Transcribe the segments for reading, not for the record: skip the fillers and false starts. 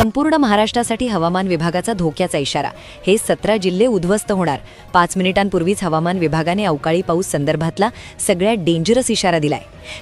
संपूर्ण महाराष्ट्रासाठी हवामान विभागाचा धोक्याचा इशारा। हे 17 जिल्हे उद्ध्वस्त होणार। 5 मिनिटांपूर्वीच हवामान विभागाने अवकाळी पाऊस संदर्भातला सगळ्यात डेंजरस इशारा दिलाय।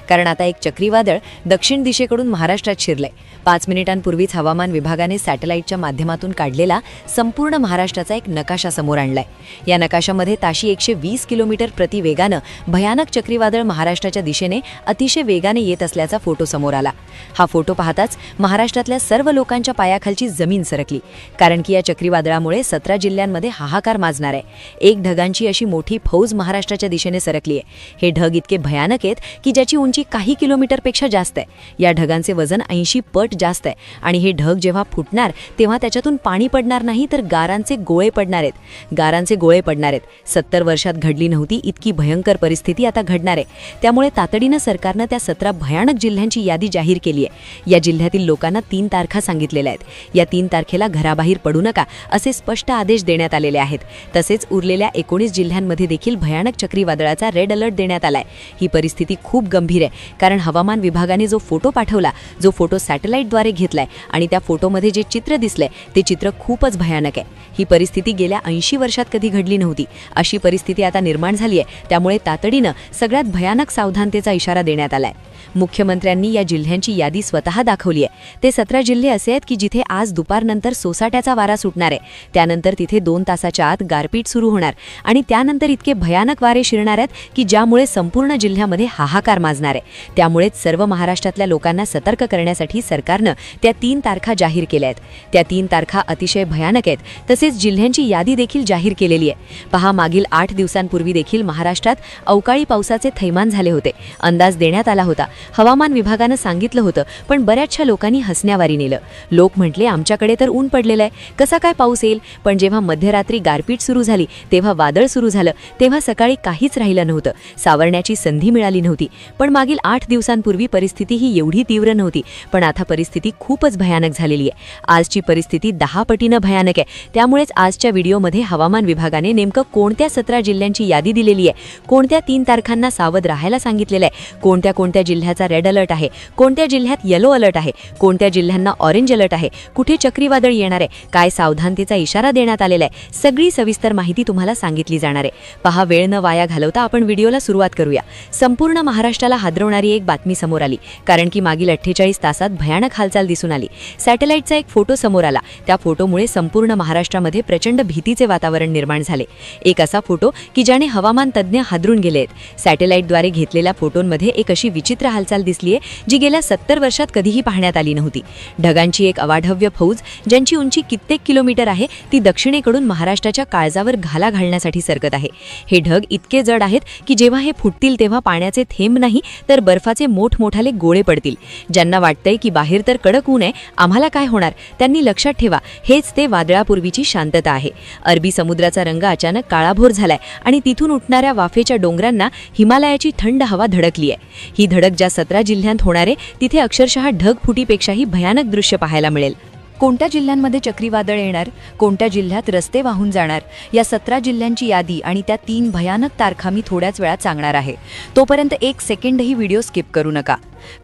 कारण आता एक चक्रीवादळ दक्षिण दिशेकडून महाराष्ट्रात शिरलंय। 5 मिनिटांपूर्वीच हवामान विभागाने सॅटेलाइटच्या माध्यमातून काढलेला संपूर्ण महाराष्ट्राचा एक नकाशा समोर आणलाय। या नकाशामध्ये ताशी 120 किलोमीटर प्रति वेगानं भयानक चक्रीवादळ महाराष्ट्राच्या दिशेने अतिशय वेगाने येत असल्याचा फोटो समोर आला। हा फोटो पाहताच महाराष्ट्रातल्या सर्व लोकांच्या पायाखालची जमीन सरकली। कारण की या चक्रीवादळामुळे 17 जिल्ह्यांमध्ये हाहाकार माजणार आहे। एक ढगांची अशी मोठी फौज महाराष्ट्राच्या दिशेने सरकली आहे। हे ढग इतके भयानक आहेत की ज्याची उंची काही किलोमीटरपेक्षा जास्त आहे। या ढगांचे वजन 80 पट जास्त आहे आणि हे ढग जेव्हा फुटणार तेव्हा त्याच्यातून पाणी पडणार नाही तर गारांचे गोळे पडणार आहेत। गारांचे गोळे पडणार आहेत। 70 वर्षात घडली नव्हती इतकी भयंकर परिस्थिती आता घडणार आहे। त्यामुळे तातडीनं सरकारनं त्या 17 भयानक जिल्ह्यांची यादी जाहीर केली आहे। या जिल्ह्यातील लोकांना 3 तारखा सांगितलेल्या आहेत। या 3 तारखेला घराबाहेर पडू नका असे स्पष्ट आदेश देण्यात आलेले आहेत। तसेच उरलेल्या 19 जिल्ह्यांमध्ये देखील भयानक चक्रीवादळाचा रेड अलर्ट देण्यात आलाय। ही परिस्थिती खूप गंभीर आहे कारण हवामान विभागाने जो फोटो पाठवला, जो फोटो सॅटेलाइटद्वारे घेतलाय आणि त्या फोटोमध्ये जे चित्र दिसलंय ते चित्र खूपच भयानक आहे। ही परिस्थिती गेल्या 80 वर्षात कधी घडली नव्हती। अशी परिस्थिती आता निर्माण झाली आहे। त्यामुळे तातडीनं सगळ्यात भयानक सावधानतेचा इशारा देण्यात आलाय। मुख्यमंत्र्यांनी या जिल्ह्यांची यादी स्वतः दाखवली आहे। ते 17 जिल्हे असे आहेत की जिथे आज दुपारनंतर सोसाट्याचा वारा सुटणार आहे। त्यानंतर तिथे 2 तासाच्या आत गारपीट सुरू होणार आणि त्यानंतर इतके भयानक वारे शिरणार आहेत की ज्यामुळे संपूर्ण जिल्ह्यामध्ये हाहाकार माजणार आहे। त्यामुळेच सर्व महाराष्ट्रातल्या लोकांना सतर्क करण्यासाठी सरकारनं त्या 3 तारखा जाहीर केल्या आहेत। त्या 3 तारखा अतिशय भयानक आहेत। तसेच जिल्ह्यांची यादी देखील जाहीर केलेली आहे। पहा, मागील 8 दिवसांपूर्वी देखील महाराष्ट्रात अवकाळी पावसाचे थैमान झाले होते। अंदाज देण्यात आला होता, हवामान विभागानं सांगितलं होतं, पण बऱ्याचशा लोकांनी हसण्यावारी नेलं। लोक म्हटले आमच्याकडे तर ऊन पडलेलं आहे, कसा काय पाऊस येईल? पण जेव्हा मध्यरात्री गारपीट सुरू झाली, तेव्हा वादळ सुरू झालं, तेव्हा सकाळी काहीच राहिलं नव्हतं, सावरण्याची संधी मिळाली नव्हती। पण मागील 8 दिवसांपूर्वी परिस्थिती ही एवढी तीव्र नव्हती, पण आता परिस्थिती खूपच भयानक झालेली आहे। आजची परिस्थिती 10 पटीनं भयानक आहे। त्यामुळेच आजच्या व्हिडिओमध्ये हवामान विभागाने नेमकं कोणत्या 17 जिल्ह्यांची यादी दिलेली आहे, कोणत्या 3 तारखांना सावध राहायला सांगितलेलं आहे, कोणत्या जिल्ह्याचा रेड अलर्ट आहे, कोणत्या जिल्ह्यात येलो अलर्ट आहे, कोणत्या जिल्ह्यांना ऑरेंज अलर्ट आहे, कुठे चक्रीवादळ येणार आहे, काय सावधानतेचा इशारा देण्यात आलेला आहे, सगळी सविस्तर माहिती तुम्हाला सांगितली जाणार आहे। पहा, वेळ न वाया घालवता आपण व्हिडिओला सुरुवात करूया। संपूर्ण महाराष्ट्राला हादरवणारी एक बातमी समोर आली, कारण की मागील 48 तासात भयानक हालचाल दिसून आली। सॅटेलाइटचा एक फोटो समोर आला। त्या फोटोमुळे संपूर्ण महाराष्ट्रामध्ये प्रचंड भीतीचे वातावरण निर्माण झाले। एक असा फोटो की ज्याने हवामान तज्ज्ञ हादरून गेले आहेत। सॅटेलाइटद्वारे घेतलेल्या फोटोंमध्ये एक अशी विचित्र हालचाल दिसलीये जी गेल्या 70 वर्षात कधीही पाहण्यात आली नव्हती। ढगांची एक अवाढव्य फौज ज्यांची उंची कित्येक किलोमीटर आहे, ती दक्षिणेकडून महाराष्ट्राच्या काळजावर घाला घालण्यासाठी सरकत आहे। हे ढग इतके जड आहेत की जेव्हा हे फुटतील तेव्हा पाण्याचे थेंब नाही तर बर्फाचे मोठमोठाले गोळे पडतील। ज्यांना वाटतंय की बाहेर तर कडक ऊन आहे, आम्हाला काय होणार, त्यांनी लक्षात ठेवा, हेच ते वादळापूर्वीची शांतता आहे। अरबी समुद्राचा रंग अचानक काळाभोर झालाय आणि तिथून उठणाऱ्या वाफेच्या डोंगरांना हिमालयाची थंड हवा धडकली आहे। ही धडक ज्या 17 जिल्ह्यांत होणार आहे तिथे अक्षरशः ढगफुटीपेक्षाही भयानक दृश्य पाहायला मिळेल। कोणत्या जिल्ह्यांमध्ये चक्रीवादळ येणार, कोणत्या जिल्ह्यात रस्ते वाहून जाणार, या 17 जिल्ह्यांची यादी आणि त्या 3 भयानक तारखा मी थोड्याच वेळात सांगणार आहे। तोपर्यंत 1 सेकंडही व्हिडिओ स्किप करू नका।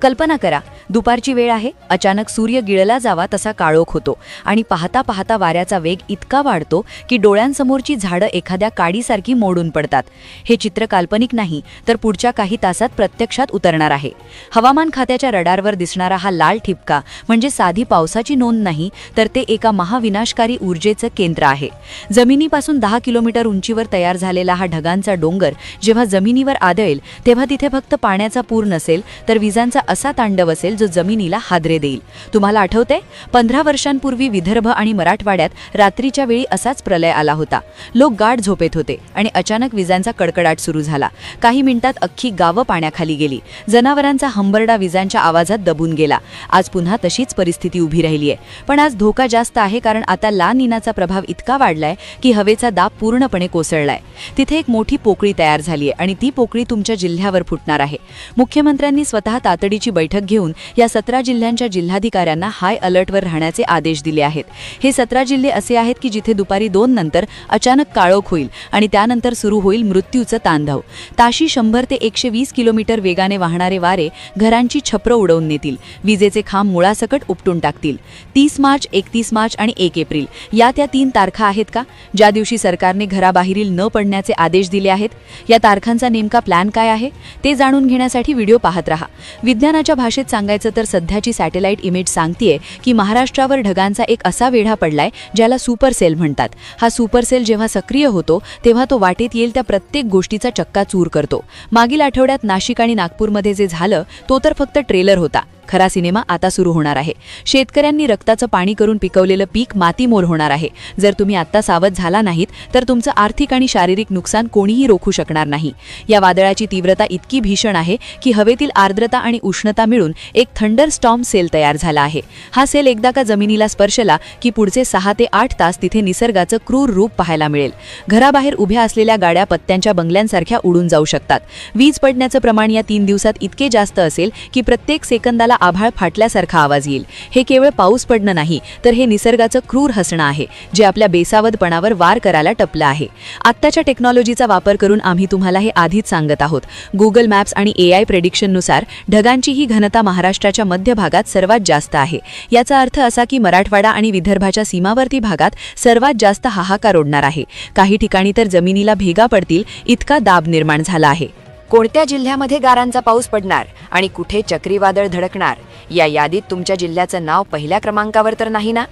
कल्पना करा, दुपारची वेळ आहे, अचानक सूर्य गिळला जावा तसा काळोख होतो आणि पाहता पाहता वाऱ्याचा वेग इतका वाढतो की डोळ्यांसमोरची झाडं एखाद्या काडीसारखी मोडून पडतात। हे चित्र काल्पनिक नाही तर पुढच्या काही तासात प्रत्यक्षात उतरणार आहे। हवामान खात्याच्या रडारवर दिसणारा हा लाल ठिपका म्हणजे साधी पावसाची नोंद नाही, तर ते एका महाविनाशकारी ऊर्जेचं केंद्र आहे। जमिनीपासून 10 किलोमीटर उंचीवर तयार झालेला हा ढगांचा डोंगर जेव्हा जमिनीवर आदळेल तेव्हा तिथे फक्त पाण्याचा पूर नसेल तर विजांचा असा तांडव असेल जो जमिनीला हादरे देईल। तुम्हाला आठवतंय, 15 वर्षांपूर्वी विदर्भ आणि मराठवाड्यात रात्रीच्या वेळी असाच प्रलय आला होता। लोक गाढ झोपेत होते आणि अचानक विजांचा कडकडाट सुरू झाला। काही मिनिटात अख्खी गावं पाण्याखाली गेली। जनावरांचा हंबरडा विजांच्या आवाजात दबून गेला। आज पुन्हा तशीच परिस्थिती उभी राहिली आहे, पण आज धोका जास्त आहे कारण आता ला निनाचा प्रभाव इतका वाढलाय की हवेचा दाब पूर्णपणे कोसळलाय। तिथे एक मोठी पोकळी तयार झाली आहे आणि ती पोकळी तुमच्या जिल्ह्यावर फुटणार आहे। मुख्यमंत्र्यांनी स्वतः तातडीची बैठक घेऊन या 17 जिल्ह्यांच्या जिल्हाधिकाऱ्यांना हाय अलर्टवर राहण्याचे आदेश दिले आहेत. हे 17 जिल्हे असे आहेत की जिथे दुपारी 2 नंतर अचानक काळोख होईल आणि त्यानंतर सुरू होईल मृत्यूचं तांडव. ताशी 100 ते 120 किलोमीटर वेगाने वाहणारे वारे घरांची छप्र उडवून नेतील, विजेचे खांब मुळासकट उपटून टाकतील. 30 मार्च, 31 मार्च आणि 1 एप्रिल या त्या 3 तारखा आहेत का, ज्या दिवशी सरकारने घराबाहेरील न पडण्याचे आदेश दिले आहेत? या तारखांचा नेमका प्लॅन काय आहे ते जाणून घेण्यासाठी व्हिडिओ पाहत रहा. विज्ञानाच्या भाषेत सांगायचं तर सध्याची सॅटेलाइट इमेज सांगतेय की महाराष्ट्रावर ढगांचा एक असा वेढा पडलाय ज्याला सुपर सेल म्हणतात. हा सुपर सेल जेव्हा सक्रिय होतो तेव्हा तो वाटेत येईल त्या प्रत्येक गोष्टीचा चक्काचूर करतो. मागील आठवड्यात नाशिक आणि नागपूरमध्ये जे झालं तो तर फक्त ट्रेलर होता. खरा सिनेमा आता सुरू होणार आहे. शेतकऱ्यांनी रक्ताचं पाणी करून पिकवलेलं पीक मातीमोल होणार आहे. जर तुम्ही आता सावध झाला नाहीत तर तुमचं आर्थिक आणि शारीरिक नुकसान कोणीही रोखू शकणार नाही. या वादळाची तीव्रता इतकी भीषण आहे की हवेतील आर्द्रता आणि उष्णता मिळून एक थंडर स्टॉर्म सेल तयार झाला आहे. हा सेल एकदा का जमिनीला स्पर्शला की पुढचे 6 ते 8 तास तिथे निसर्गाचं क्रूर रूप पाहायला मिळेल. घराबाहेर उभ्या असलेल्या गाड्या पत्त्यांच्या बंगल्यांसारख्या उडून जाऊ शकतात. वीज पडण्याचं प्रमाण या 3 दिवसात इतके जास्त असेल की प्रत्येक सेकंदाला आभाळ फाटल्यासारखा आवाज येईल. हे केवळ पाऊस पडणं नाही तर हे निसर्गाचं क्रूर हसणं आहे जे आपल्या बेसावधपणावर वार करायला टपलं आहे. आत्ताच्या टेक्नॉलॉजीचा वापर करून आम्ही तुम्हाला हे आधीच सांगत आहोत. गुगल मॅप्स आणि AI प्रेडिक्शननुसार ढगांची ही घनता महाराष्ट्राच्या मध्य भागात सर्वात जास्त आहे. याचा अर्थ असा की मराठवाडा आणि विदर्भाच्या सीमावर्ती भागात सर्वात जास्त हाहाकार उडणार आहे. काही ठिकाणी तर जमिनीला भेगा पडतील इतका दाब निर्माण झाला आहे. कोणत्या जिल्ह्यामध्ये गारांचा पाऊस पडणार आणि कुठे चक्रीवादळ धडकणार या यादीत तुमच्या जिल्ह्याचं नाव पहिल्या क्रमांकावर तर नाही ना?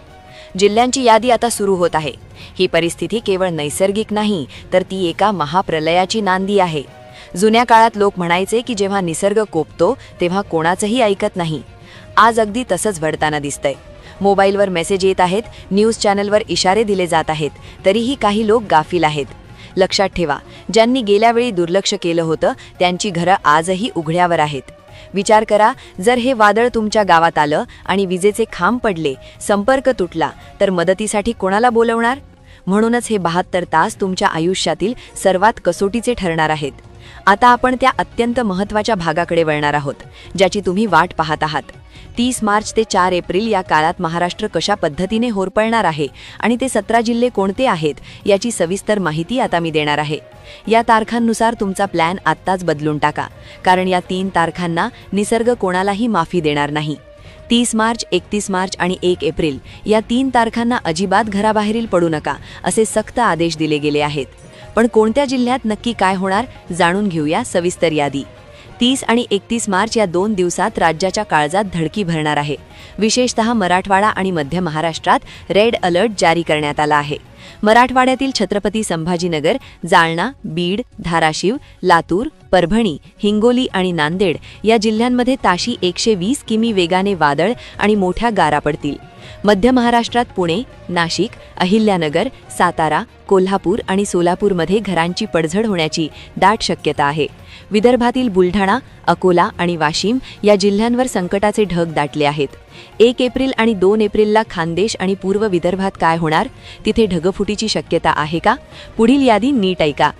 जिल्ह्यांची यादी आता सुरू होत आहे. ही परिस्थिती केवळ नैसर्गिक नाही तर ती एका महाप्रलयाची नांदी आहे. जुन्या काळात लोक म्हणायचे की जेव्हा निसर्ग कोपतो तेव्हा कोणाचंही ऐकत नाही. आज अगदी तसंच घडताना दिसतंय. मोबाईलवर मेसेज येत आहेत, न्यूज चॅनलवर इशारे दिले जात आहेत, तरीही काही लोक गाफील आहेत. लक्षात ठेवा, ज्यांनी गेल्या वेळी दुर्लक्ष केलं होतं त्यांची घरं आजही उघड्यावर आहेत. विचार करा, जर हे वादळ तुमच्या गावात आलं आणि विजेचे खांब पडले, संपर्क तुटला तर मदतीसाठी कोणाला बोलवणार? म्हणूनच हे 72 तास तुमच्या आयुष्यातील सर्वात कसोटीचे ठरणार आहेत. आता आपण त्या अत्यंत महत्त्वाच्या भागाकडे वळणार आहोत ज्याची तुम्ही वाट पाहत आहात. 30 मार्च ते 4 एप्रिल या काळात महाराष्ट्र कशा पद्धतीने होरपळणार आहे आणि ते 17 जिल्हे कोणते आहेत याची सविस्तर माहिती आता मी देणार आहे. या तारखांनुसार तुमचा प्लॅन आत्ताच बदलून टाका, कारण या 3 तारखांना निसर्ग कोणालाही माफी देणार नाही. 30 मार्च, 31 मार्च आणि 1 एप्रिल या 3 तारखांना अजिबात घराबाहेरील पडू नका असे सक्त आदेश दिले गेले आहेत. पण कोणत्या जिल्ह्यात नक्की काय होणार जाणून घेऊया सविस्तर यादी. 30 आणि 31 मार्च या 2 दिवसात राज्याच्या काळजात धडकी भरणार आहे. विशेषतः मराठवाडा आणि मध्य महाराष्ट्रात रेड अलर्ट जारी करण्यात आला आहे. मराठवाड्यातील छत्रपती संभाजीनगर, जालना, बीड, धाराशिव, लातूर, परभणी, हिंगोली आणि नांदेड या जिल्ह्यांमध्ये ताशी 120 किमी वेगाने वादळ आणि मोठ्या गारा पडतील. मध्य महाराष्ट्रात पुणे, नाशिक, अहिल्यानगर, सातारा, कोल्हापूर आणि सोलापूरमध्ये घरांची पडझड होण्याची दाट शक्यता आहे. विदर्भातील बुलढाणा, अकोला आणि वाशिम या जिल्ह्यांवर संकटाचे ढग दाटले आहेत. 1 एप्रिल आणि 2 एप्रिलला खानदेश आणि पूर्व विदर्भात काय होणार? तिथे ढगफुटीची शक्यता आहे का? पुढील यादी नीट ऐका.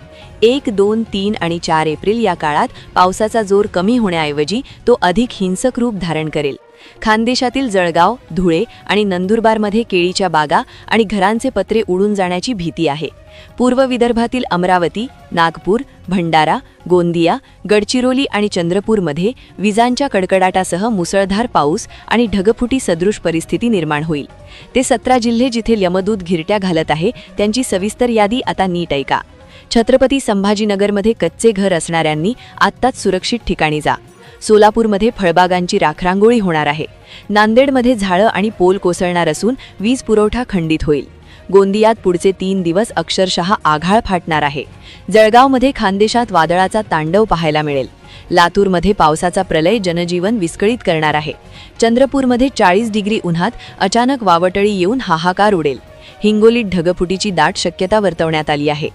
1, 2, 3 आणि 4 एप्रिल या काळात पावसाचा जोर कमी होण्याऐवजी तो अधिक हिंसक रूप धारण करेल. खानदेशातील जळगाव, धुळे आणि नंदुरबारमध्ये केळीच्या बागा आणि घरांचे पत्रे उडून जाण्याची भीती आहे. पूर्व विदर्भातील अमरावती, नागपूर, भंडारा, गोंदिया, गडचिरोली आणि चंद्रपूरमध्ये विजांच्या कडकडाटासह मुसळधार पाऊस आणि ढगफुटी सदृश परिस्थिती निर्माण होईल. ते 17 जिल्हे जिथे यमदूत घिरट्या घालत आहे त्यांची सविस्तर यादी आता नीट ऐका. छत्रपती संभाजीनगरमध्ये कच्चे घर असणाऱ्यांनी आत्ताच सुरक्षित ठिकाणी जा. सोलापूरमध्ये फळबागांची राखरांगोळी होणार आहे. नांदेडमध्ये झाडं आणि पोल कोसळणार असून वीज पुरवठा खंडित होईल. गोंदियात पुढचे 3 दिवस अक्षरशः आघाळ फाटणार आहे. जळगावमध्ये खानदेशात वादळाचा तांडव पाहायला मिळेल. लातूरमध्ये पावसाचा प्रलय जनजीवन विस्कळीत करणार आहे. चंद्रपूरमध्ये 40 डिग्री उन्हात अचानक वावटळी येऊन हाहाकार उडेल. हिंगोलीत ढगफुटीची दाट शक्यता वर्तवण्यात आली आहे.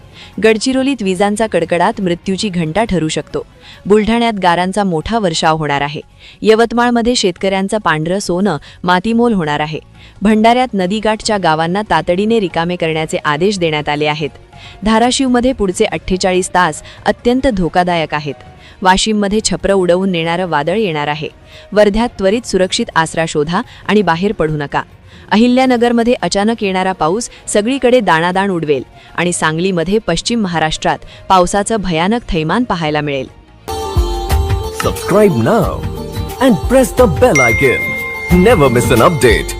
गडचिरोलीत विजांचा कडकडाट मृत्यूची घंटा ठरू शकतो. बुलढाण्यात गारांचा मोठा वर्षाव होणार आहे. यवतमाळमध्ये शेतकऱ्यांचं पांढरं सोनं मातीमोल होणार आहे. भंडाऱ्यात नदीकाठच्या गावांना तातडीने रिकामे करण्याचे आदेश देण्यात आले आहेत. धाराशिवमध्ये पुढचे 48 तास अत्यंत धोकादायक आहेत. वाशिममध्ये छप्र उडवून नेणारं वादळ येणार आहे. वर्ध्यात त्वरित सुरक्षित आसरा शोधा आणि बाहेर पडू नका. अहिल्यानगरमध्ये अचानक येणारा पाऊस सगळीकडे दाणादाण उडवेल आणि सांगलीमध्ये पश्चिम महाराष्ट्रात पावसाचं भयानक थैमान पाहायला मिळेल. Subscribe now and press the bell icon. Never miss an update.